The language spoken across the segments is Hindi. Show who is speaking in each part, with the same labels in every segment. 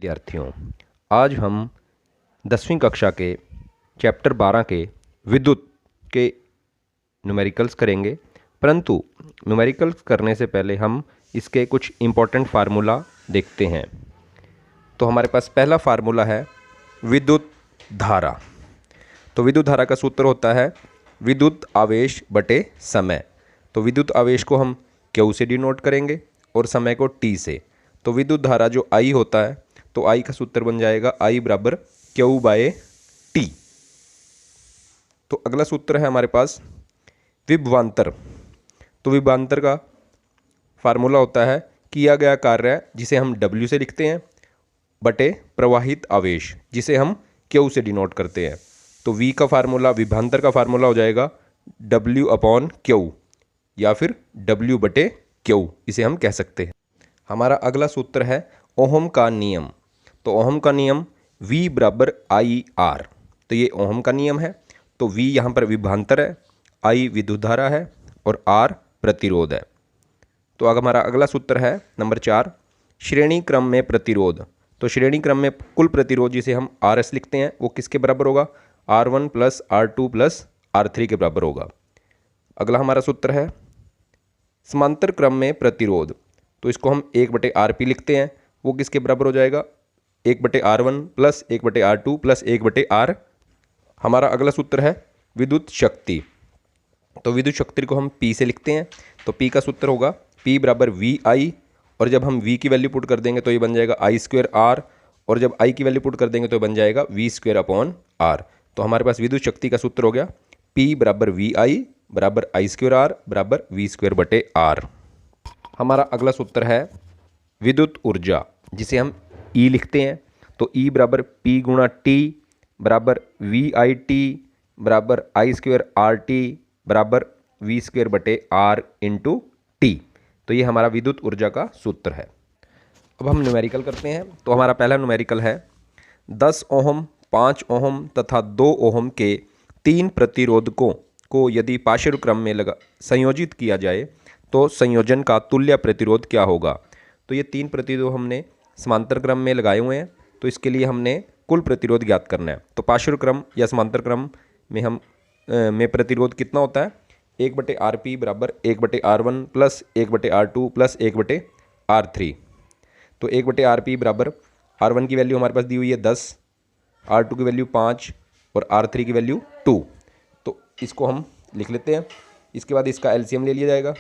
Speaker 1: विद्यार्थियों, आज हम 10वीं कक्षा के चैप्टर 12 के विद्युत के न्यूमेरिकल्स करेंगे। परंतु न्यूमेरिकल्स करने से पहले हम इसके कुछ इम्पोर्टेंट फार्मूला देखते हैं। तो हमारे पास पहला फार्मूला है विद्युत धारा। तो विद्युत धारा का सूत्र होता है विद्युत आवेश बटे समय। तो विद्युत आवेश को हम Q से डिनोट करेंगे और समय को T से। तो विद्युत धारा जो I होता है, तो I का सूत्र बन जाएगा I बराबर Q/T। तो अगला सूत्र है हमारे पास विभवांतर। तो विभवांतर का फार्मूला होता है किया गया कार्य जिसे हम W से लिखते हैं बटे प्रवाहित आवेश जिसे हम Q से डिनोट करते हैं। तो V का फार्मूला, विभवांतर का फार्मूला हो जाएगा W/Q या फिर W बटे Q, इसे हम कह सकते हैं। हमारा अगला सूत्र है ओहम का नियम। तो ओहम का नियम V बराबर IR। तो ये ओहम का नियम है। तो V यहाँ पर विभवांतर है, I विद्युत धारा है और R प्रतिरोध है। तो अब हमारा अगला सूत्र है नंबर 4, श्रेणी क्रम में प्रतिरोध। तो श्रेणी क्रम में कुल प्रतिरोध जिसे हम RS लिखते हैं वो किसके बराबर होगा? R1 plus R2 plus R3 के बराबर होगा। अगला हमारा सूत्र है समांतर क्रम में प्रतिरोध। तो इसको हम 1/RP लिखते हैं, वो किसके बराबर हो जाएगा? 1/R1 plus 1/R2 plus 1/R। हमारा अगला सूत्र है विद्युत शक्ति। तो विद्युत शक्ति को हम P से लिखते हैं। तो P का सूत्र होगा P बराबर VI, और जब हम V की वैल्यू पुट कर देंगे तो ये बन जाएगा I²R, और जब I की वैल्यू पुट कर देंगे तो बन जाएगा V²/R। तो हमारे पास विद्युत शक्ति का सूत्र हो गया P बराबर VI बराबर I²R बराबर V²/R। हमारा अगला सूत्र है विद्युत ऊर्जा जिसे हम E लिखते हैं। तो E बराबर P गुणा T बराबर VIT बराबर I²RT बराबर V²/R इंटू T। तो ये हमारा विद्युत ऊर्जा का सूत्र है। अब हम न्यूमेरिकल करते हैं। तो हमारा पहला न्यूमेरिकल है 10 ओहम, 5 ओहम तथा 2 ओहम के 3 प्रतिरोधकों को यदि पार्श्व क्रम में संयोजित किया जाए तो संयोजन का तुल्य प्रतिरोध क्या होगा? तो ये 3 प्रतिरोध हमने समांतर क्रम में लगाए हुए हैं, तो इसके लिए हमने कुल प्रतिरोध ज्ञात करना है। तो पार्श्व क्रम या समांतर क्रम में प्रतिरोध कितना होता है? 1/RP बराबर 1/R1 plus 1/R2 plus 1/R3। तो 1/RP बराबर R1 की वैल्यू हमारे पास दी हुई है 10, R2 की वैल्यू 5 और R3 की वैल्यू 2। तो इसको हम लिख लेते हैं। इसके बाद इसका LCM ले लिया जाएगा।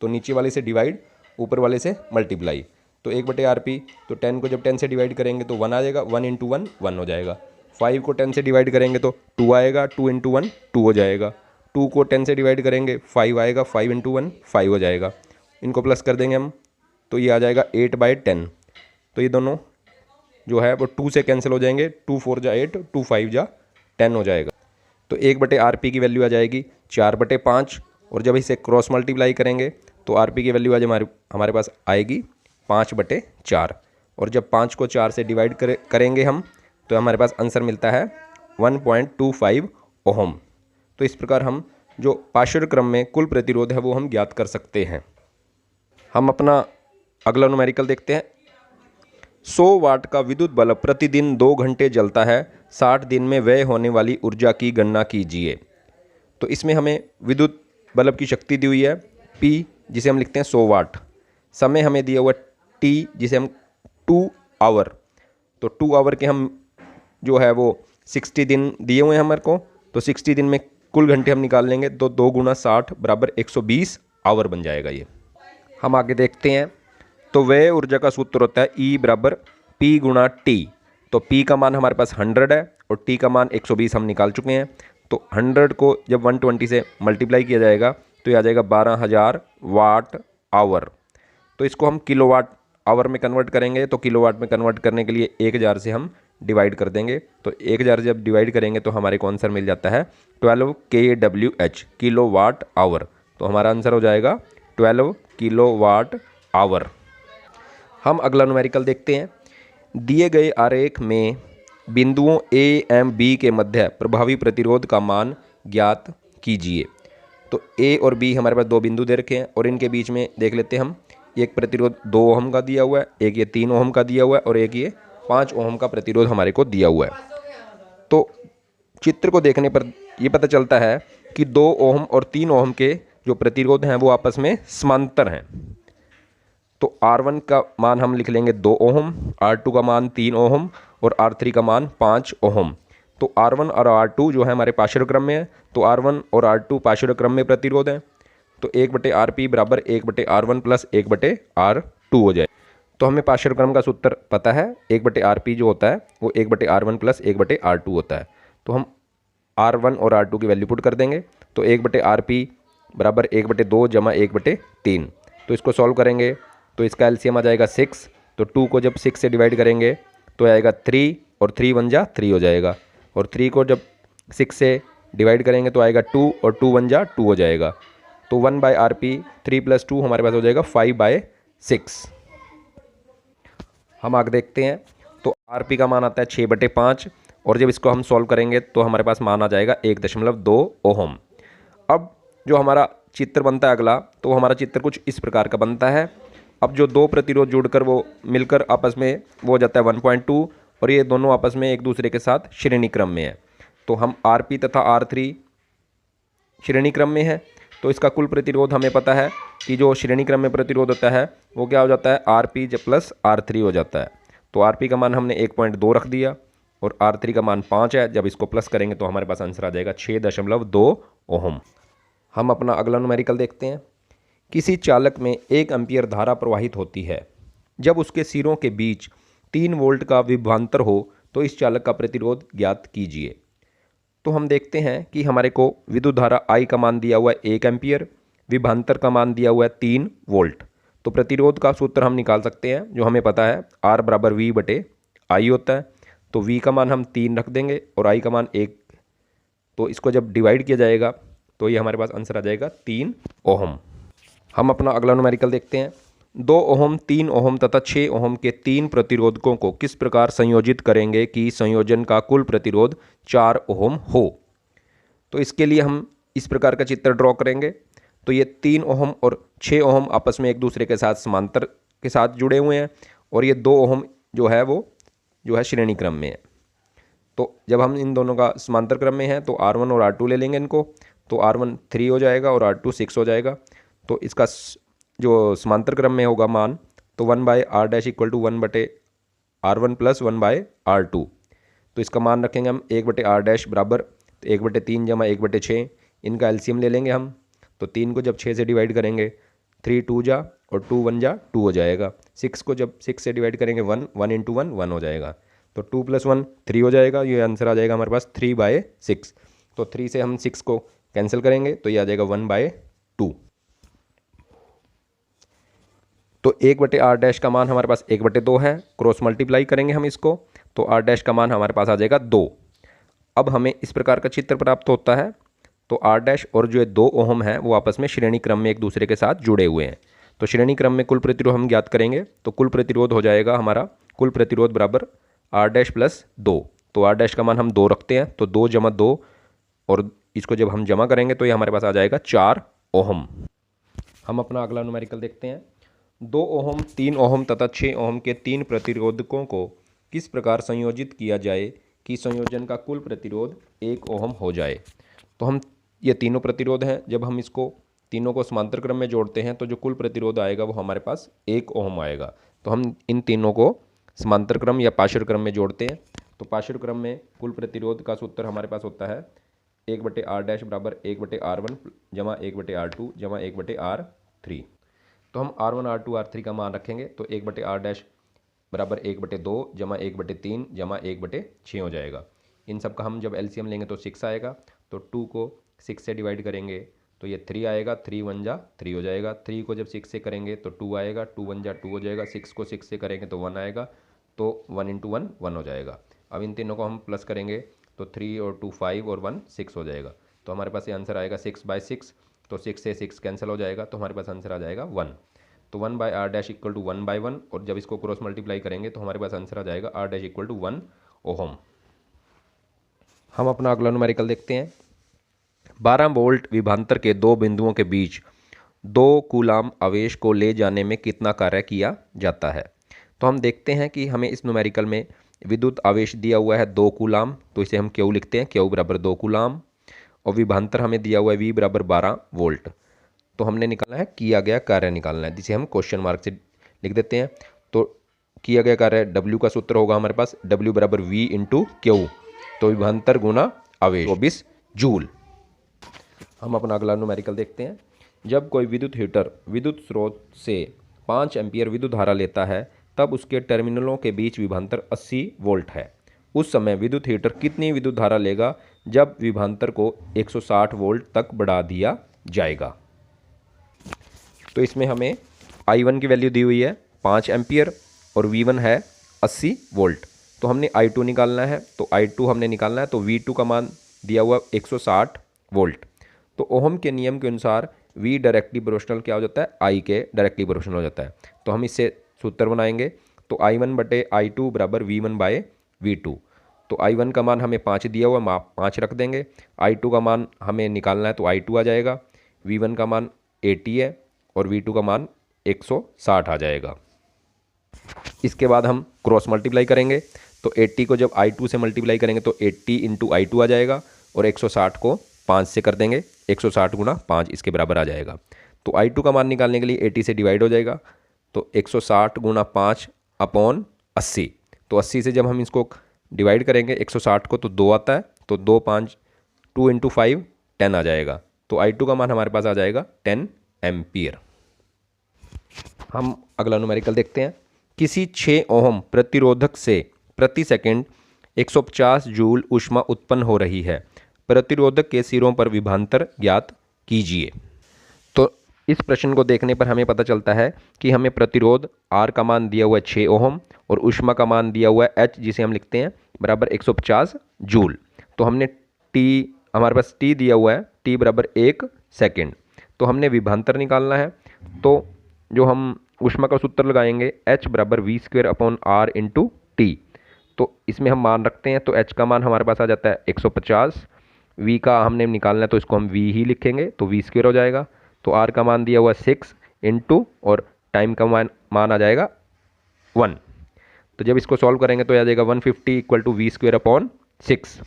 Speaker 1: तो नीचे वाले से डिवाइड, ऊपर वाले से मल्टीप्लाई। तो 1/RP, तो 10 को जब 10 से डिवाइड करेंगे तो 1 आ जाएगा, 1 × 1 1 हो जाएगा। 5 को 10 से डिवाइड करेंगे तो 2 आएगा, 2 × 1 2 हो जाएगा। 2 को 10 से डिवाइड करेंगे 5 आएगा, 5 × 1 5 हो जाएगा। इनको प्लस कर देंगे हम तो ये आ जाएगा 8/10। तो ये दोनों जो है वो 2 से कैंसिल हो जाएंगे, 2 4 जा 8, 2 5 जा 10 हो जाएगा। तो 1/RP की वैल्यू आ जाएगी 4/5, और जब इसे क्रॉस मल्टीप्लाई करेंगे तो RP की वैल्यू आज हमारे पास आएगी 5/4, और जब 5 को 4 से डिवाइड करेंगे हम तो हमारे पास आंसर मिलता है 1.25 ओहम। तो इस प्रकार हम जो पार्श्व क्रम में कुल प्रतिरोध है वो हम ज्ञात कर सकते हैं। हम अपना अगला न्यूमेरिकल देखते हैं। 100 वाट का विद्युत बल्ब प्रतिदिन 2 घंटे जलता है, 60 दिन में व्यय होने वाली ऊर्जा की गणना कीजिए। तो इसमें हमें विद्युत बल्ब की शक्ति दी हुई है P, जिसे हम लिखते हैं 100 वाट। समय हमें दिया हुआ T, जिसे हम 2 आवर। तो 2 आवर के हम जो है वो 60 दिन दिए हुए हैं हमारे को। तो 60 दिन में कुल घंटे हम निकाल लेंगे तो 2 × 60 बराबर 120 आवर बन जाएगा ये। हम आगे देखते हैं। तो व्यय ऊर्जा का सूत्र होता है E बराबर P गुणा T। तो P का मान हमारे पास 100 है और T का मान 120 हम निकाल चुके हैं। तो 100 को जब 120 से मल्टीप्लाई किया जाएगा तो ये आ जाएगा 12,000 वाट आवर। तो इसको हम किलोवाट आवर में कन्वर्ट करेंगे। तो किलोवाट में कन्वर्ट करने के लिए 1000 से हम डिवाइड कर देंगे। तो 1000 जब डिवाइड करेंगे तो हमारे को आंसर मिल जाता है 12 kWh, किलोवाट आवर। तो हमारा आंसर हो जाएगा 12 किलोवाट आवर। हम अगला न्यूमेरिकल देखते हैं। दिए गए आरेख में बिंदुओं A एवं B के मध्य प्रभावी प्रतिरोध का मान ज्ञात कीजिए। तो A और B हमारे पास 2 बिंदु दे रखे हैं और इनके बीच में देख लेते हैं हम। एक प्रतिरोध 2 ओहम का दिया हुआ है, एक ये 3 ओहम का दिया हुआ है और एक ये 5 ओम का प्रतिरोध हमारे को दिया हुआ है। तो चित्र को देखने पर ये पता चलता है कि 2 ओम और 3 ओम के जो प्रतिरोध हैं वो आपस में समांतर हैं। तो R1 का मान हम लिख लेंगे 2 ओम, R2 का मान 3 ओम और R3 का मान 5 ओम। तो R1 और R2 जो है हमारे पार्शियल क्रम में है, तो R1 और R2 पार्शियल क्रम में प्रतिरोध हैं। तो 1/RP बराबर 1/R1 प्लस 1/R2 हो जाए। तो हमें पार्शियल क्रम का सूत्र पता है, 1/RP जो होता है वो 1/R1 प्लस 1/R2 होता है। तो हम R1 और R2 की वैल्यू पुट कर देंगे। तो 1/RP बराबर 1/2 जमा 1/3। तो इसको सॉल्व करेंगे तो इसका एलसीएम आ जाएगा 6। तो 2 को जब 6 से डिवाइड करेंगे तो आएगा 3 और 3 1 जा 3 हो जाएगा। और 3 को जब 6 से डिवाइड करेंगे तो आएगा 2 और 2 1 जा 2 हो जाएगा। तो 1/RP 3 + 2 हमारे पास हो जाएगा 5/6। हम आगे देखते हैं। तो RP का मान आता है 6/5 और जब इसको हम सॉल्व करेंगे तो हमारे पास मान आ जाएगा 1.2 ओम। अब जो हमारा चित्र बनता है अगला, तो हमारा चित्र कुछ इस प्रकार का बनता है। अब जो दो प्रतिरोध जुड़कर वो मिलकर आपस में वो हो जाता है 1.2 और ये दोनों आपस में एक दूसरे के साथ श्रेणी क्रम में है। तो हम RP तथा R3 श्रेणी क्रम में है। तो इसका कुल प्रतिरोध हमें पता है कि जो श्रेणी क्रम में प्रतिरोध होता है वो क्या हो जाता है, RP प्लस R3 हो जाता है। तो RP का मान हमने 1.2 रख दिया और R3 का मान 5 है। जब इसको प्लस करेंगे तो हमारे पास आंसर आ जाएगा 6.2 ओम। हम अपना अगला न्यूमेरिकल देखते हैं। किसी चालक में 1 एम्पीयर धारा प्रवाहित होती है। जब उसके सिरों के बीच 3 वोल्ट का विभवांतर हो तो इस चालक का प्रतिरोध ज्ञात कीजिए। तो हम देखते हैं कि हमारे को विद्युत धारा I का मान दिया हुआ है 1 एम्पीयर, विभवांतर का मान दिया हुआ है 3 वोल्ट। तो प्रतिरोध का सूत्र हम निकाल सकते हैं जो हमें पता है, R बराबर V/I होता है। तो V का मान हम 3 रख देंगे और I का मान 1। तो इसको जब डिवाइड किया जाएगा तो ये हमारे पास आंसर आ जाएगा 3 ओम। हम अपना अगला न्यूमेरिकल देखते हैं। 2 ओम, 3 ओम तथा 6 ओम के 3 प्रतिरोधकों को किस प्रकार संयोजित करेंगे कि संयोजन का कुल प्रतिरोध 4 ओम हो। तो इसके लिए हम इस प्रकार का चित्र ड्रॉ करेंगे। तो ये 3 ओम और 6 ओम आपस में एक दूसरे के साथ समांतर के साथ जुड़े हुए हैं और ये 2 ओम जो है वो जो है श्रेणी क्रम में है। तो जब हम इन दोनों का समांतर क्रम में है तो R1 और R2 ले लेंगे इनको। तो R1 3 हो जाएगा और R2 6 हो जाएगा। तो इसका जो समांतर क्रम में होगा मान, तो 1/R' = 1/R1 प्लस 1/R2। तो इसका मान रखेंगे हम 1/R' बराबर 1/3 जमा 1/6। इनका एलसीएम ले लेंगे हम। तो 3 को जब 6 से डिवाइड करेंगे 3 2 जा और 2 1 जा 2 हो जाएगा। 6 को जब 6 से डिवाइड करेंगे 1 1 × 1 1 हो जाएगा। तो 2 + 1 3 हो जाएगा। ये आंसर आ जाएगा हमारे पास 3/6। तो 3 से हम 6 को कैंसिल करेंगे तो ये आ जाएगा 1/2। तो 1/R' का मान हमारे पास 1/2 है। क्रॉस मल्टीप्लाई करेंगे हम इसको तो R' का मान हमारे पास आ जाएगा 2। अब हमें इस प्रकार का चित्र प्राप्त होता है। तो R' और जो 2 ओम है वो आपस में श्रेणी क्रम में एक दूसरे के साथ जुड़े हुए हैं। तो श्रेणी क्रम में कुल प्रतिरोध हम ज्ञात करेंगे। तो कुल प्रतिरोध हो जाएगा हमारा कुल प्रतिरोध बराबर R' प्लस 2। तो R' का मान हम 2 रखते हैं। तो 2 जमा 2 और इसको जब हम जमा करेंगे तो ये हमारे पास आ जाएगा 4 ओम। हम अपना अगला न्यूमेरिकल देखते हैं। 2 ओम, 3 ओम तथा 6 ओम के 3 प्रतिरोधकों को किस प्रकार संयोजित किया जाए कि संयोजन का कुल प्रतिरोध 1 ओम हो जाए। तो हम ये तीनों प्रतिरोध हैं, जब हम इसको तीनों को समांतर क्रम में जोड़ते हैं तो जो कुल प्रतिरोध आएगा वो हमारे पास 1 ओम आएगा। तो हम इन तीनों को समांतर क्रम या पार्शियल क्रम में जोड़ते हैं। तो पार्शियल क्रम में कुल प्रतिरोध का सूत्र हमारे पास होता है 1/R' बराबर 1/R1 जमा 1/R2 जमा 1/R3। तो हम R1 R2 R3 का मान रखेंगे तो 1/R' बराबर 1/2 जमा 1/3 जमा 1/6 हो जाएगा। इन सब का हम जब एलसीएम लेंगे तो 6 आएगा। तो 2 को 6 से डिवाइड करेंगे तो ये 3 आएगा। 3 1 जा 3 हो जाएगा। 3 को जब 6 से करेंगे तो 2 आएगा। 2 1 जा 2 हो जाएगा। 6 को 6 से करेंगे तो 1 आएगा। तो 1 × 1 1 हो जाएगा। अब इन तीनों को हम प्लस करेंगे तो 3 और 2 5 और 1 6 हो जाएगा। तो हमारे पास ये आंसर आएगा 6/6। तो 6 से 6 कैंसिल हो जाएगा तो हमारे पास आंसर आ जाएगा 1। तो 1/R' = 1/1 और जब इसको क्रॉस मल्टीप्लाई करेंगे तो हमारे पास आंसर आ जाएगा R' = 1 ओम। हम अपना अगला न्यूमेरिकल देखते हैं। 12 वोल्ट विभवांतर के 2 बिंदुओं के बीच 2 कूलाम आवेश को ले जाने में कितना कार्य किया जाता है। तो हम देखते हैं कि हमें इस न्यूमेरिकल में विद्युत आवेश दिया हुआ है 2 कूलाम, तो इसे हम क्यू लिखते हैं, क्यू बराबर 2 कूलाम। और विभवांतर हमें दिया हुआ है वी बराबर 12 वोल्ट। तो हमने निकालना है किया गया कार्य निकालना है, जिसे हम क्वेश्चन मार्क से लिख देते हैं। तो किया गया कार्य डब्ल्यू का सूत्र होगा हमारे पास डब्ल्यू बराबर वी इंटू क्यू, तो विभवांतर गुना आवेश 24 जूल। हम अपना अगला न्यूमेरिकल देखते हैं। जब कोई विद्युत हीटर विद्युत स्रोत से 5 एम्पीयर विद्युत धारा लेता है तब उसके टर्मिनलों के बीच विभवांतर 80 वोल्ट है। उस समय विद्युत हीटर कितनी विद्युत धारा लेगा जब विभवांतर को 160 वोल्ट तक बढ़ा दिया जाएगा। तो इसमें हमें I1 की वैल्यू दी हुई है 5 एम्पीयर और V1 है 80 वोल्ट। तो हमने I2 निकालना है, तो I2 हमने निकालना है, तो V2 का मान दिया हुआ 160 वोल्ट। तो ओहम के नियम के अनुसार V डायरेक्टली प्रोपोर्शनल क्या हो जाता है, I के डायरेक्टली प्रोपोर्शनल हो जाता है। तो हम इससे सूत्र बनाएंगे, तो I1 बटे I2 बराबर V1 बाय V2। तो I1 का मान हमें 5 दिया हुआ, माप 5 रख देंगे। I2 का मान हमें निकालना है, तो I2 आ जाएगा। V1 का मान 80 है और V2 का मान 160 आ जाएगा। इसके बाद हम क्रॉस मल्टीप्लाई करेंगे, तो 80 को जब I2 से मल्टीप्लाई करेंगे तो 80 इंटू I2 आ जाएगा और 160 को 5 से कर देंगे, 160 गुना 5 इसके बराबर आ जाएगा। तो I2 का मान निकालने के लिए 80 से डिवाइड हो जाएगा, तो 160 गुना 5 अपॉन 80। तो 80 से जब हम इसको डिवाइड करेंगे 160 को तो 2 आता है, तो 2 5 2 इंटू 5 10 आ जाएगा। तो I2 का मान हमारे पास आ जाएगा 10 एम्पियर। हम अगला न्यूमेरिकल देखते हैं। किसी 6 ओम प्रतिरोधक से प्रति सेकंड 150 जूल ऊष्मा उत्पन्न हो रही है, प्रतिरोधक के सिरों पर विभवांतर ज्ञात कीजिए। तो इस प्रश्न को देखने पर हमें पता चलता है कि हमें प्रतिरोध R का मान दिया हुआ है 6 ओम और ऊष्मा का मान दिया हुआ है H, जिसे हम लिखते हैं बराबर 150 जूल। तो हमने T, हमारे पास T दिया हुआ है, T बराबर 1 सेकेंड। तो हमने विभवांतर निकालना है, तो जो हम ऊष्मा का सूत्र लगाएंगे H बराबर V square upon R into T. तो इसमें हम मान रखते हैं, तो H का मान हमारे पास आ जाता है 150, V का हमने निकालना है तो इसको हम V ही लिखेंगे, तो वी स्क्वेयर हो जाएगा। तो R का मान दिया हुआ 6 इंटू और टाइम का मान आ जाएगा 1। तो जब इसको सॉल्व करेंगे तो आ जाएगा 150 equal to V square upon 6।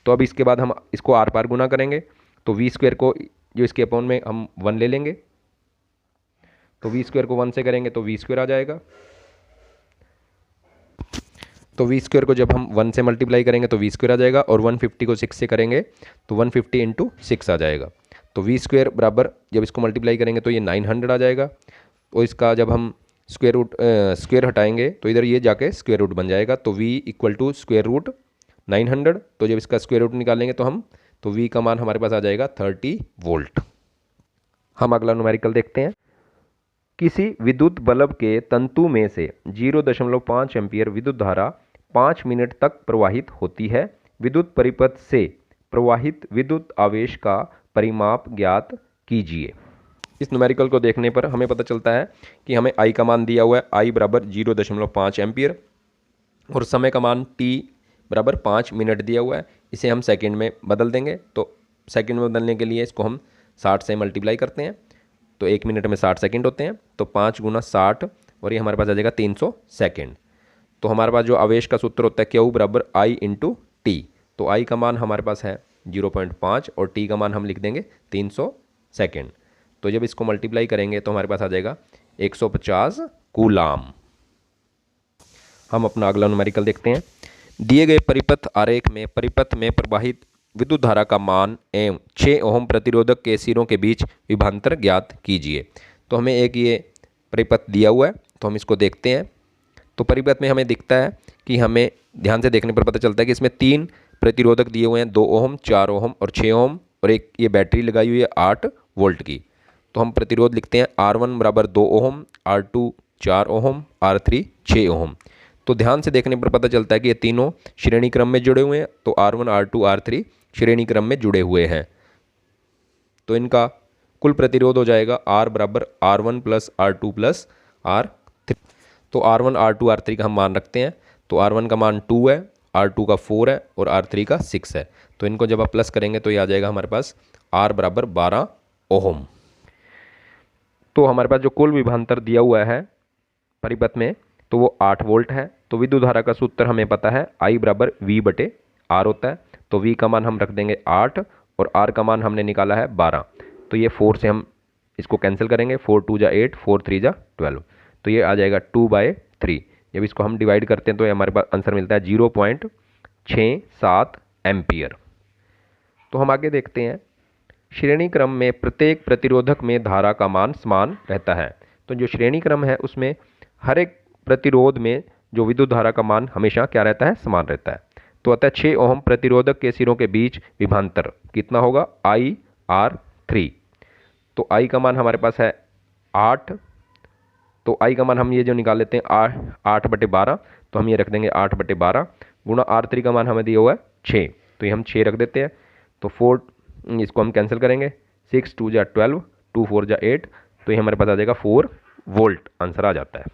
Speaker 1: तो अब इसके बाद हम इसको आर पार गुना करेंगे, तो वी स्क्वेयर को जो इसके अपॉन में हम 1 ले लेंगे, तो वी स्क्वेयर को 1 से करेंगे तो वी स्क्वेयर आ जाएगा। तो वी स्क्वेयर को जब हम 1 से मल्टीप्लाई करेंगे तो वी स्क्वेयर आ जाएगा, और 150 को 6 से करेंगे तो 150 इंटू 6 आ जाएगा। तो वी स्क्वेयर बराबर जब इसको मल्टीप्लाई करेंगे तो ये 900 आ जाएगा। तो इसका जब हम स्क्वेयर हटाएंगे तो इधर ये जाके स्क्वेयर रूट बन जाएगा, तो v equal to square root 900। तो जब इसका स्क्वेयर रूट निकालेंगे तो v का मान हमारे पास आ जाएगा 30 वोल्ट। हम अगला न्यूमेरिकल देखते हैं। किसी विद्युत बल्ब के तंतु में से 0.5 एम्पीयर विद्युत धारा 5 मिनट तक प्रवाहित होती है। विद्युत परिपथ से प्रवाहित विद्युत आवेश का परिमाप ज्ञात कीजिए। इस न्यूमेरिकल को देखने पर हमें पता चलता है कि हमें I का मान दिया हुआ है, I बराबर 0.5 एम्पीयर और समय का मान T बराबर 5 मिनट दिया हुआ है। इसे हम सेकंड में बदल देंगे, तो सेकंड में बदलने के लिए इसको हम 60 से मल्टीप्लाई करते हैं, तो 1 मिनट में 60 सेकंड होते हैं, तो 5 गुना 60 और ये हमारे पास आ जाएगा 300 सेकंड। तो हमारे पास जो आवेश का सूत्र होता है Q बराबर I इंटू टी। तो I का मान हमारे पास है 0.5 और T का मान हम लिख देंगे 300 सेकेंड। तो जब इसको मल्टीप्लाई करेंगे तो हमारे पास आ जाएगा 150 कूलाम। हम अपना अगला न्यूमेरिकल देखते हैं। दिए गए परिपथ आरेख में परिपथ में प्रवाहित विद्युत धारा का मान एवं 6 ओम प्रतिरोधक के सिरों के बीच विभवांतर ज्ञात कीजिए। तो हमें एक ये परिपथ दिया हुआ है, तो हम इसको देखते हैं। तो परिपथ में हमें दिखता है कि हमें ध्यान से देखने पर पता चलता है कि इसमें 3 प्रतिरोधक दिए हुए हैं, 2 ओम, 4 ओम और 6 ओम, और एक ये बैटरी लगाई हुई है 8 वोल्ट की। तो हम प्रतिरोध लिखते हैं R1 बराबर 2 ओम, R2 4 ओम, R3 6 ओम। तो ध्यान से देखने पर पता चलता है कि ये तीनों श्रेणी क्रम में जुड़े हुए हैं, तो R1 R2 R3 श्रेणी क्रम में जुड़े हुए हैं। तो इनका कुल प्रतिरोध हो जाएगा R बराबर R1 plus R2 plus R3। तो R1 R2 R3 का हम मान रखते हैं, तो R1 का मान 2 है, R2 का 4 है और R3 का 6 है। तो इनको जब आप प्लस करेंगे तो ये आ जाएगा हमारे पास R बराबर 12 ओम। तो हमारे पास जो कुल विभवांतर दिया हुआ है परिपथ में तो वो 8 वोल्ट है। तो विद्युत धारा का सूत्र हमें पता है, I बराबर V बटे R होता है। तो V का मान हम रख देंगे 8 और R का मान हमने निकाला है 12। तो ये 4 से हम इसको कैंसिल करेंगे, 4 2 जा 8, 4 3 जा 12। तो ये आ जाएगा 2/3। जब इसको हम डिवाइड करते हैं तो ये हमारे पास आंसर मिलता है 0.67 एम्पियर। तो हम आगे देखते हैं, श्रेणी क्रम में प्रत्येक प्रतिरोधक में धारा का मान समान रहता है। तो जो श्रेणी क्रम है उसमें हर एक प्रतिरोध में जो विद्युत धारा का मान हमेशा क्या रहता है, समान रहता है। तो अतः 6 ओम प्रतिरोधक के सिरों के बीच विभवांतर कितना होगा, IR3। तो I का मान हमारे पास है 8। तो I का मान हम ये जो निकाल लेते हैं 8/12। तो हम ये रख देंगे 8/12 गुणा R3 का मान हमें दिया हुआ है 6। तो ये हम 6 रख देते हैं। तो 4 इसको हम कैंसिल करेंगे, 6 2 जा 12, 2 4 जा 8। तो ये हमारे पास आ जाएगा 4 वोल्ट आंसर आ जाता है।